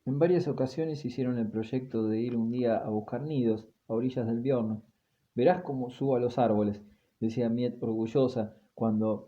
En varias ocasiones hicieron el proyecto de ir un día a buscar nidos a orillas del Biorno. Verás cómo subo a los árboles, decía Miet orgullosa cuando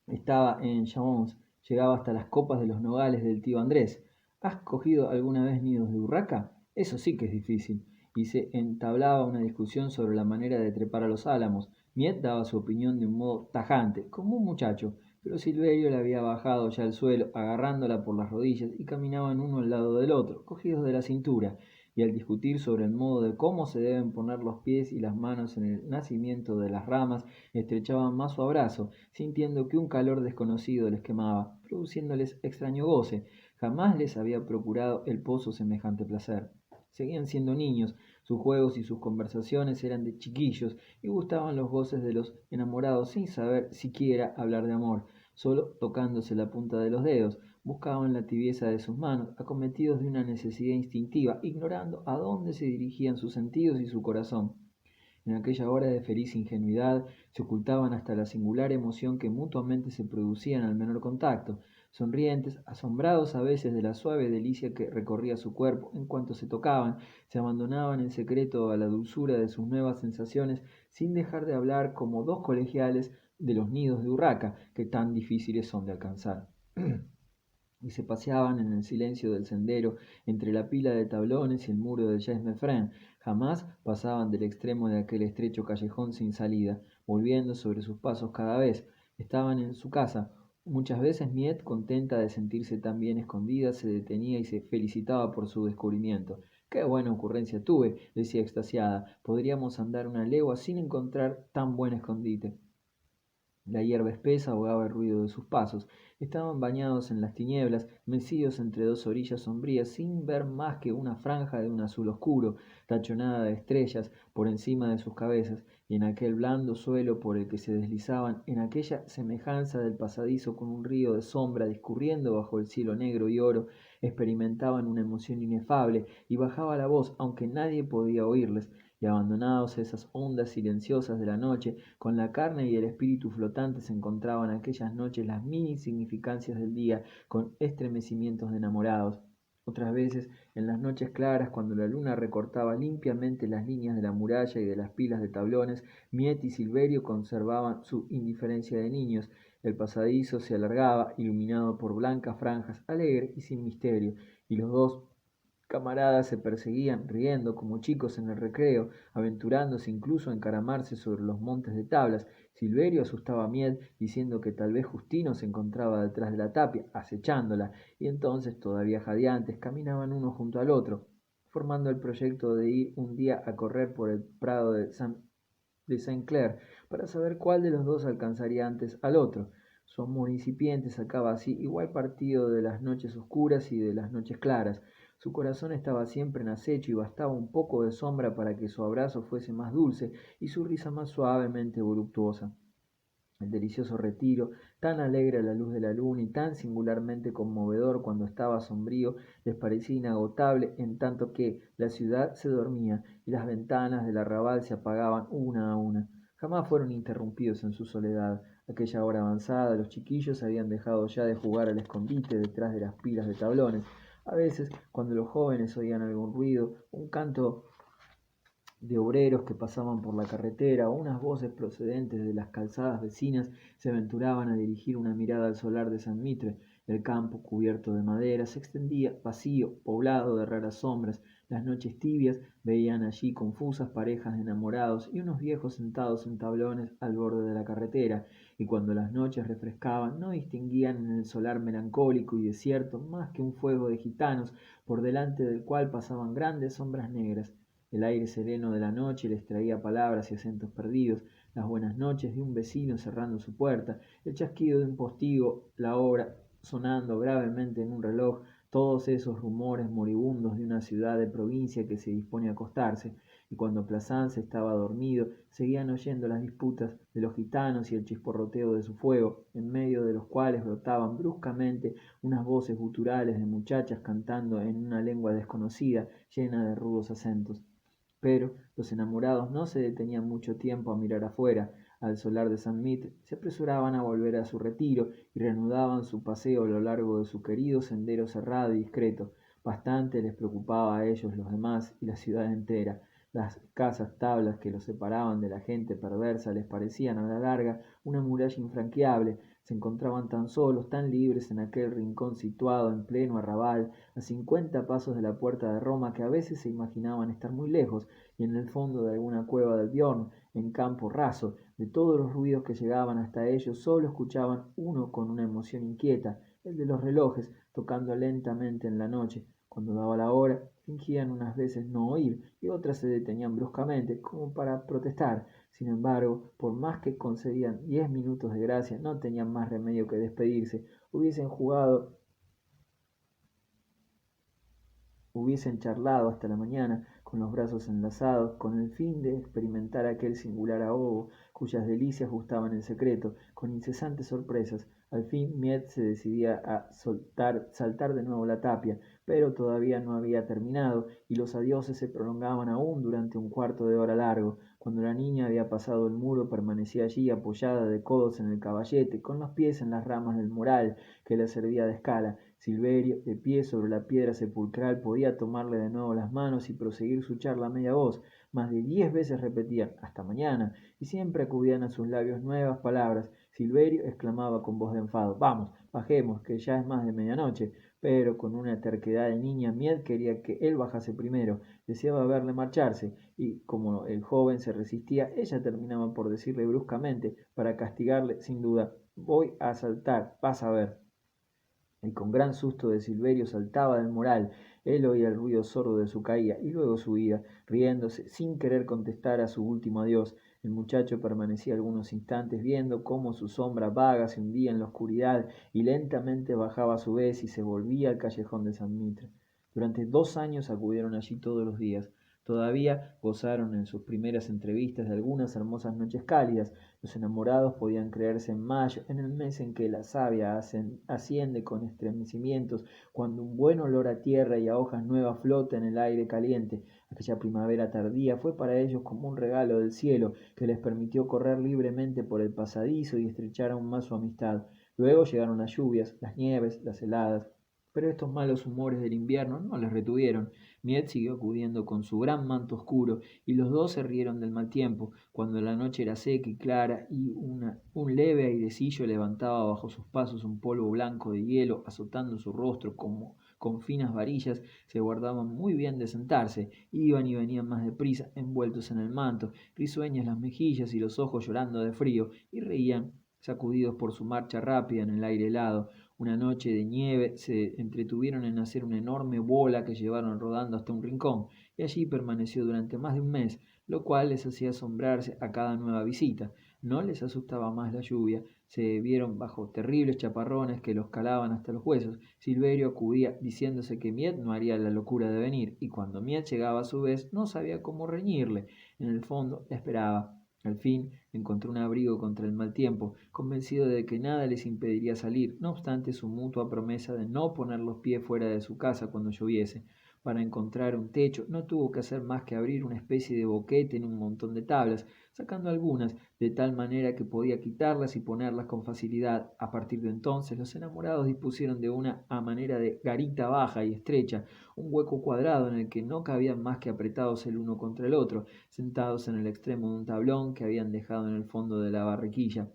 estaba en Chaumont, llegaba hasta las copas de los nogales del tío Andrés. ¿Has cogido alguna vez nidos de urraca? Eso sí que es difícil. Y se entablaba una discusión sobre la manera de trepar a los álamos. Miet daba su opinión de un modo tajante, como un muchacho, pero Silverio le había bajado ya al suelo, agarrándola por las rodillas, y caminaban uno al lado del otro, cogidos de la cintura, y al discutir sobre el modo de cómo se deben poner los pies y las manos en el nacimiento de las ramas, estrechaban más su abrazo, sintiendo que un calor desconocido les quemaba, produciéndoles extraño goce. Jamás les había procurado el pozo semejante placer. Seguían siendo niños, sus juegos y sus conversaciones eran de chiquillos y gustaban los goces de los enamorados sin saber siquiera hablar de amor, solo tocándose la punta de los dedos, buscaban la tibieza de sus manos, acometidos de una necesidad instintiva, ignorando a dónde se dirigían sus sentidos y su corazón. En aquella hora de feliz ingenuidad se ocultaban hasta la singular emoción que mutuamente se producían al menor contacto, sonrientes, asombrados a veces de la suave delicia que recorría su cuerpo en cuanto se tocaban, se abandonaban en secreto a la dulzura de sus nuevas sensaciones sin dejar de hablar como dos colegiales de los nidos de urraca que tan difíciles son de alcanzar. Y se paseaban en el silencio del sendero entre la pila de tablones y el muro de Jes Mefren. Jamás pasaban del extremo de aquel estrecho callejón sin salida, volviendo sobre sus pasos cada vez. Estaban en su casa. Muchas veces Miet, contenta de sentirse tan bien escondida, se detenía y se felicitaba por su descubrimiento. Qué buena ocurrencia tuve, decía extasiada. Podríamos andar una legua sin encontrar tan buen escondite. La hierba espesa ahogaba el ruido de sus pasos. Estaban bañados en las tinieblas, mecidos entre dos orillas sombrías, sin ver más que una franja de un azul oscuro, tachonada de estrellas por encima de sus cabezas, y en aquel blando suelo por el que se deslizaban, en aquella semejanza del pasadizo con un río de sombra discurriendo bajo el cielo negro y oro, experimentaban una emoción inefable, y bajaba la voz, aunque nadie podía oírles, y abandonados a esas ondas silenciosas de la noche, con la carne y el espíritu flotantes encontraban aquellas noches las mil insignificancias del día, con estremecimientos de enamorados. Otras veces, en las noches claras, cuando la luna recortaba limpiamente las líneas de la muralla y de las pilas de tablones, Miet y Silverio conservaban su indiferencia de niños. El pasadizo se alargaba, iluminado por blancas franjas, alegre y sin misterio, y los dos camaradas se perseguían, riendo como chicos en el recreo, aventurándose incluso a encaramarse sobre los montes de tablas. Silverio asustaba a Miel, diciendo que tal vez Justino se encontraba detrás de la tapia, acechándola, y entonces, todavía jadeantes, caminaban uno junto al otro, formando el proyecto de ir un día a correr por el prado de Saint-Clair, para saber cuál de los dos alcanzaría antes al otro. Su amor incipiente sacaba así igual partido de las noches oscuras y de las noches claras. Su corazón estaba siempre en acecho y bastaba un poco de sombra para que su abrazo fuese más dulce y su risa más suavemente voluptuosa. El delicioso retiro, tan alegre a la luz de la luna y tan singularmente conmovedor cuando estaba sombrío, les parecía inagotable, en tanto que la ciudad se dormía y las ventanas del arrabal se apagaban una a una. Jamás fueron interrumpidos en su soledad. Aquella hora avanzada, los chiquillos habían dejado ya de jugar al escondite detrás de las pilas de tablones. A veces, cuando los jóvenes oían algún ruido, un canto de obreros que pasaban por la carretera o unas voces procedentes de las calzadas vecinas se aventuraban a dirigir una mirada al solar de San Mitre. El campo, cubierto de madera, se extendía vacío, poblado de raras sombras. Las noches tibias veían allí confusas parejas de enamorados y unos viejos sentados en tablones al borde de la carretera, y cuando las noches refrescaban no distinguían en el solar melancólico y desierto más que un fuego de gitanos, por delante del cual pasaban grandes sombras negras. El aire sereno de la noche les traía palabras y acentos perdidos, las buenas noches de un vecino cerrando su puerta, el chasquido de un postigo, la hora sonando gravemente en un reloj, todos esos rumores moribundos de una ciudad de provincia que se dispone a acostarse, y cuando Plassans estaba dormido, seguían oyendo las disputas de los gitanos y el chisporroteo de su fuego, en medio de los cuales brotaban bruscamente unas voces guturales de muchachas cantando en una lengua desconocida, llena de rudos acentos. Pero los enamorados no se detenían mucho tiempo a mirar afuera, al solar de San Mitre, se apresuraban a volver a su retiro y reanudaban su paseo a lo largo de su querido sendero cerrado y discreto. Bastante les preocupaba a ellos los demás y la ciudad entera. Las escasas tablas que los separaban de la gente perversa les parecían a la larga una muralla infranqueable. Se encontraban tan solos, tan libres en aquel rincón situado en pleno arrabal, a 50 pasos de la puerta de Roma, que a veces se imaginaban estar muy lejos, y en el fondo de alguna cueva del Biorn, en campo raso. De todos los ruidos que llegaban hasta ellos, solo escuchaban uno con una emoción inquieta, el de los relojes, tocando lentamente en la noche. Cuando daba la hora, fingían unas veces no oír y otras se detenían bruscamente, como para protestar. Sin embargo, por más que concedían 10 minutos de gracia, no tenían más remedio que despedirse. Hubiesen charlado hasta la mañana, con los brazos enlazados, con el fin de experimentar aquel singular ahogo, cuyas delicias gustaban en secreto, con incesantes sorpresas. Al fin Miet se decidía a saltar de nuevo la tapia, pero todavía no había terminado, y los adioses se prolongaban aún durante un cuarto de hora largo. Cuando la niña había pasado el muro, permanecía allí apoyada de codos en el caballete, con los pies en las ramas del moral que le servía de escala. Silverio, de pie sobre la piedra sepulcral, podía tomarle de nuevo las manos y proseguir su charla a media voz. Más de 10 veces repetían «hasta mañana» y siempre acudían a sus labios nuevas palabras. Silverio exclamaba con voz de enfado «Vamos, bajemos, que ya es más de medianoche». Pero con una terquedad de niña, Miel quería que él bajase primero. Deseaba verle marcharse, y como el joven se resistía, ella terminaba por decirle bruscamente, para castigarle sin duda «Voy a saltar, vas a ver». Y con gran susto de Silverio saltaba del moral. Él oía el ruido sordo de su caída y luego su huida, riéndose, sin querer contestar a su último adiós. El muchacho permanecía algunos instantes viendo cómo su sombra vaga se hundía en la oscuridad y lentamente bajaba a su vez y se volvía al callejón de San Mitre. Durante 2 años acudieron allí todos los días. Todavía gozaron en sus primeras entrevistas de algunas hermosas noches cálidas. Los enamorados podían creerse en mayo, en el mes en que la savia asciende con estremecimientos, cuando un buen olor a tierra y a hojas nuevas flota en el aire caliente. Aquella primavera tardía fue para ellos como un regalo del cielo, que les permitió correr libremente por el pasadizo y estrechar aún más su amistad. Luego llegaron las lluvias, las nieves, las heladas, pero estos malos humores del invierno no les retuvieron. Miet siguió acudiendo con su gran manto oscuro, y los dos se rieron del mal tiempo, cuando la noche era seca y clara, y un leve airecillo levantaba bajo sus pasos un polvo blanco de hielo, azotando su rostro como con finas varillas. Se guardaban muy bien de sentarse, iban y venían más deprisa, envueltos en el manto, risueñas las mejillas y los ojos llorando de frío, y reían, sacudidos por su marcha rápida en el aire helado. Una noche de nieve se entretuvieron en hacer una enorme bola que llevaron rodando hasta un rincón, y allí permaneció durante más de un mes, lo cual les hacía asombrarse a cada nueva visita. No les asustaba más la lluvia, se vieron bajo terribles chaparrones que los calaban hasta los huesos. Silverio acudía diciéndose que Miet no haría la locura de venir, y cuando Miet llegaba a su vez no sabía cómo reñirle. En el fondo la esperaba. Al fin encontró un abrigo contra el mal tiempo, convencido de que nada les impediría salir, no obstante su mutua promesa de no poner los pies fuera de su casa cuando lloviese. Para encontrar un techo no tuvo que hacer más que abrir una especie de boquete en un montón de tablas, sacando algunas, de tal manera que podía quitarlas y ponerlas con facilidad. A partir de entonces los enamorados dispusieron de una a manera de garita baja y estrecha, un hueco cuadrado en el que no cabían más que apretados el uno contra el otro, sentados en el extremo de un tablón que habían dejado en el fondo de la barrequilla.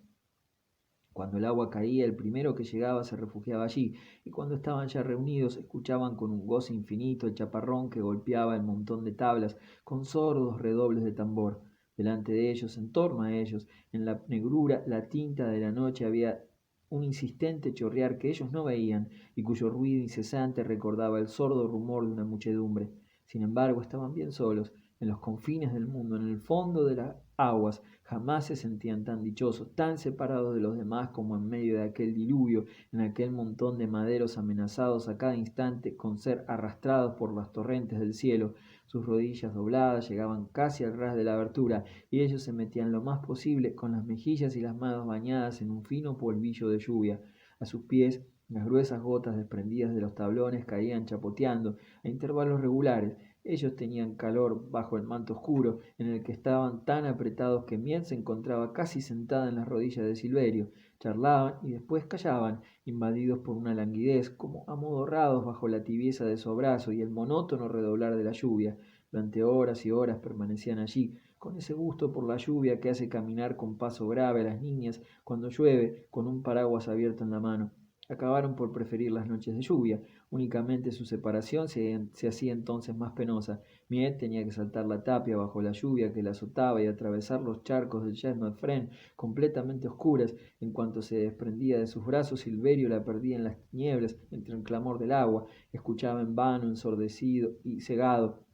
Cuando el agua caía, el primero que llegaba se refugiaba allí, y cuando estaban ya reunidos, escuchaban con un goce infinito el chaparrón que golpeaba el montón de tablas con sordos redobles de tambor. Delante de ellos, en torno a ellos, en la negrura, la tinta de la noche, había un insistente chorrear que ellos no veían, y cuyo ruido incesante recordaba el sordo rumor de una muchedumbre. Sin embargo, estaban bien solos, en los confines del mundo, en el fondo de las aguas. Jamás se sentían tan dichosos, tan separados de los demás como en medio de aquel diluvio, en aquel montón de maderos amenazados a cada instante con ser arrastrados por las torrentes del cielo. Sus rodillas dobladas llegaban casi al ras de la abertura, y ellos se metían lo más posible, con las mejillas y las manos bañadas en un fino polvillo de lluvia. A sus pies las gruesas gotas desprendidas de los tablones caían chapoteando a intervalos regulares. Ellos tenían calor bajo el manto oscuro, en el que estaban tan apretados que Miel se encontraba casi sentada en las rodillas de Silverio. charlaban y después callaban, invadidos por una languidez, como amodorrados bajo la tibieza de su abrazo y el monótono redoblar de la lluvia. Durante horas y horas permanecían allí, con ese gusto por la lluvia que hace caminar con paso grave a las niñas cuando llueve, con un paraguas abierto en la mano. Acabaron por preferir las noches de lluvia. Únicamente su separación se hacía entonces más penosa. Miet tenía que saltar la tapia bajo la lluvia que la azotaba y atravesar los charcos del Chestnut Fen completamente oscuras. En cuanto se desprendía de sus brazos, Silverio la perdía en las tinieblas, entre el clamor del agua. Escuchaba en vano, ensordecido y cegado,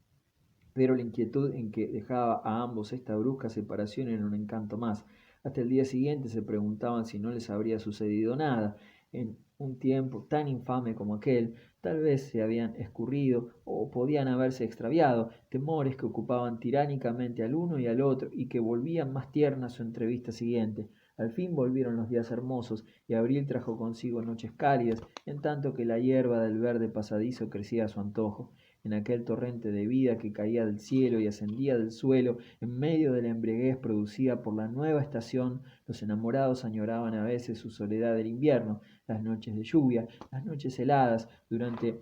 pero la inquietud en que dejaba a ambos esta brusca separación era un encanto más. Hasta el día siguiente se preguntaban si no les habría sucedido nada. En un tiempo tan infame como aquel, tal vez se habían escurrido o podían haberse extraviado temores que ocupaban tiránicamente al uno y al otro y que volvían más tierna su entrevista siguiente. Al fin volvieron los días hermosos y abril trajo consigo noches cálidas, en tanto que la hierba del verde pasadizo crecía a su antojo. En aquel torrente de vida que caía del cielo y ascendía del suelo, en medio de la embriaguez producida por la nueva estación, los enamorados añoraban a veces su soledad del invierno, las noches de lluvia, las noches heladas, durante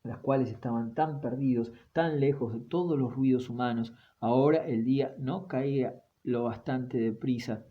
las cuales estaban tan perdidos, tan lejos de todos los ruidos humanos. Ahora el día no caía lo bastante deprisa.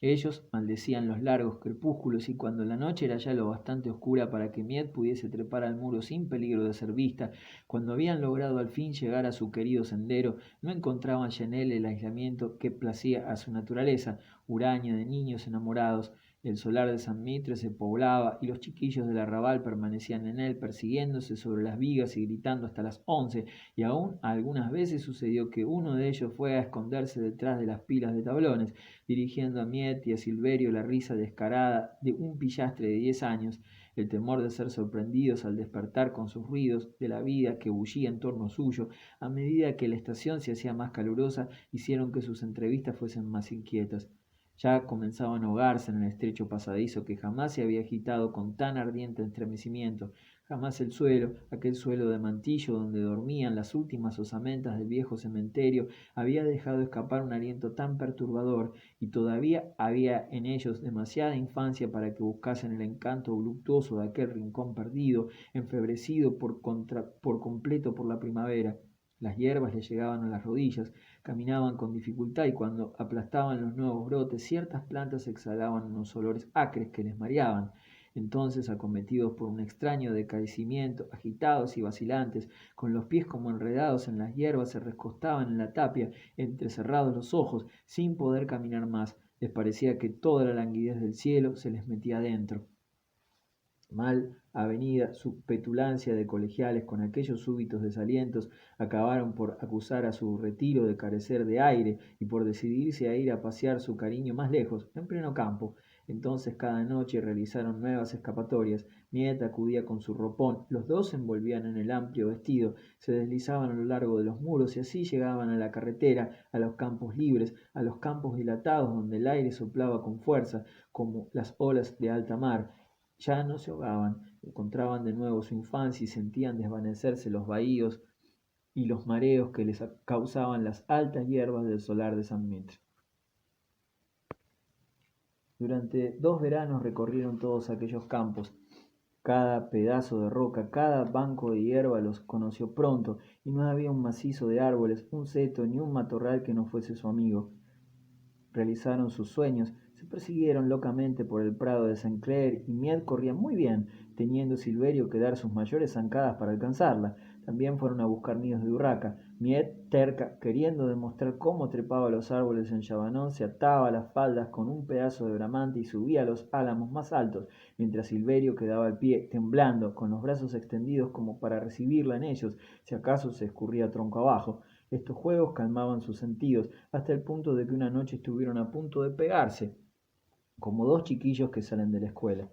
Ellos maldecían los largos crepúsculos y cuando la noche era ya lo bastante oscura para que Miet pudiese trepar al muro sin peligro de ser vista, cuando habían logrado al fin llegar a su querido sendero, no encontraban ya en él el aislamiento que placía a su naturaleza, huraña de niños enamorados. El solar de San Mitre se poblaba y los chiquillos del arrabal permanecían en él, persiguiéndose sobre las vigas y gritando hasta las 11, y aún algunas veces sucedió que uno de ellos fue a esconderse detrás de las pilas de tablones, dirigiendo a Miet y a Silverio la risa descarada de un pillastre de 10 años, el temor de ser sorprendidos al despertar con sus ruidos de la vida que bullía en torno suyo, a medida que la estación se hacía más calurosa, hicieron que sus entrevistas fuesen más inquietas. Ya comenzaban a ahogarse en el estrecho pasadizo que jamás se había agitado con tan ardiente estremecimiento. Jamás el suelo, aquel suelo de mantillo donde dormían las últimas osamentas del viejo cementerio, había dejado escapar un aliento tan perturbador, y todavía había en ellos demasiada infancia para que buscasen el encanto voluptuoso de aquel rincón perdido, enfebrecido por completo por la primavera. Las hierbas les llegaban a las rodillas, caminaban con dificultad y cuando aplastaban los nuevos brotes, ciertas plantas exhalaban unos olores acres que les mareaban. Entonces, acometidos por un extraño decaecimiento, agitados y vacilantes, con los pies como enredados en las hierbas, se recostaban en la tapia, entrecerrados los ojos, sin poder caminar más. Les parecía que toda la languidez del cielo se les metía adentro. Mal avenida su petulancia de colegiales con aquellos súbitos desalientos acabaron por acusar a su retiro de carecer de aire y por decidirse a ir a pasear su cariño más lejos, en pleno campo. Entonces cada noche realizaron nuevas escapatorias. Miet acudía con su ropón, los dos se envolvían en el amplio vestido, se deslizaban a lo largo de los muros y así llegaban a la carretera, a los campos libres, a los campos dilatados donde el aire soplaba con fuerza, como las olas de alta mar. Ya no se ahogaban, encontraban de nuevo su infancia y sentían desvanecerse los vahíos y los mareos que les causaban las altas hierbas del solar de San Mitre. Durante 2 veranos recorrieron todos aquellos campos. Cada pedazo de roca, cada banco de hierba los conoció pronto, y no había un macizo de árboles, un seto ni un matorral que no fuese su amigo. Realizaron sus sueños, se persiguieron locamente por el prado de Saint Clair y Miet corría muy bien, teniendo Silverio que dar sus mayores zancadas para alcanzarla. También fueron a buscar nidos de urraca. Miet, terca, queriendo demostrar cómo trepaba los árboles en Chabanón, se ataba las faldas con un pedazo de bramante y subía a los álamos más altos, mientras Silverio quedaba al pie, temblando, con los brazos extendidos como para recibirla en ellos, si acaso se escurría tronco abajo. Estos juegos calmaban sus sentidos, hasta el punto de que una noche estuvieron a punto de pegarse, como dos chiquillos que salen de la escuela.